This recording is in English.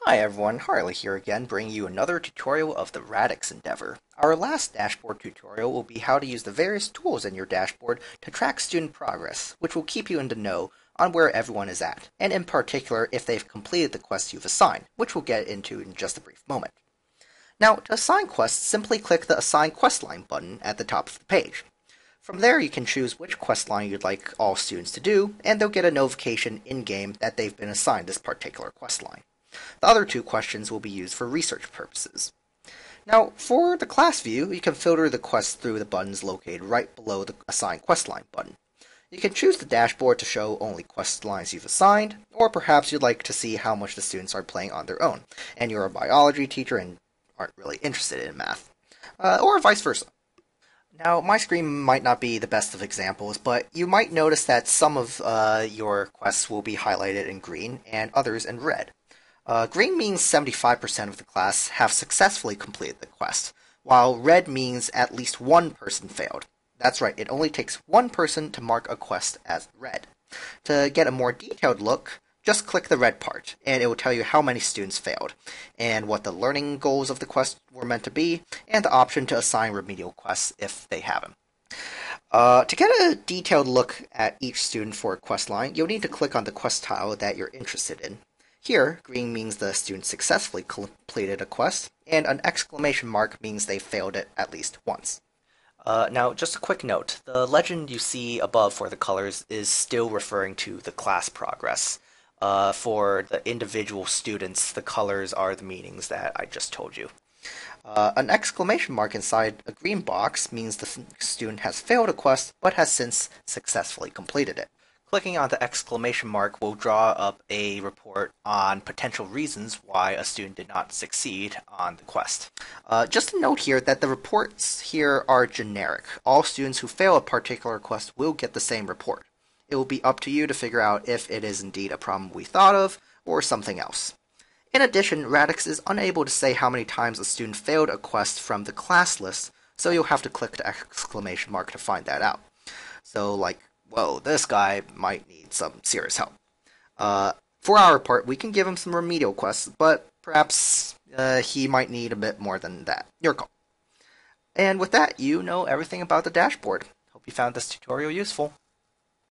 Hi everyone, Harley here again, bringing you another tutorial of the Radix endeavor. Our last dashboard tutorial will be how to use the various tools in your dashboard to track student progress, which will keep you in the know on where everyone is at, and in particular if they've completed the quests you've assigned, which we'll get into in just a brief moment. Now, to assign quests, simply click the Assign Quest Line button at the top of the page. From there, you can choose which quest line you'd like all students to do, and they'll get a notification in-game that they've been assigned this particular quest line. The other two questions will be used for research purposes. Now, for the class view, you can filter the quests through the buttons located right below the Assign Quest Line button. You can choose the dashboard to show only quest lines you've assigned, or perhaps you'd like to see how much the students are playing on their own, and you're a biology teacher and aren't really interested in math, or vice versa. Now, my screen might not be the best of examples, but you might notice that some of your quests will be highlighted in green and others in red. Green means 75% of the class have successfully completed the quest, while red means at least one person failed. That's right, it only takes one person to mark a quest as red. To get a more detailed look, just click the red part, and it will tell you how many students failed, and what the learning goals of the quest were meant to be, and the option to assign remedial quests if they have them. To get a detailed look at each student for a quest line, you'll need to click on the quest tile that you're interested in. Here, green means the student successfully completed a quest, and an exclamation mark means they failed it at least once. Now, just a quick note. The legend you see above for the colors is still referring to the class progress. For the individual students, the colors are the meanings that I just told you. An exclamation mark inside a green box means the student has failed a quest, but has since successfully completed it. Clicking on the exclamation mark will draw up a report on potential reasons why a student did not succeed on the quest. Just a note here that the reports here are generic. All students who fail a particular quest will get the same report. It will be up to you to figure out if it is indeed a problem we thought of, or something else. In addition, Radix is unable to say how many times a student failed a quest from the class list, so you'll have to click the exclamation mark to find that out. So, like, whoa, this guy might need some serious help. For our part, we can give him some remedial quests, but perhaps he might need a bit more than that. Your call. And with that, you know everything about the dashboard. Hope you found this tutorial useful.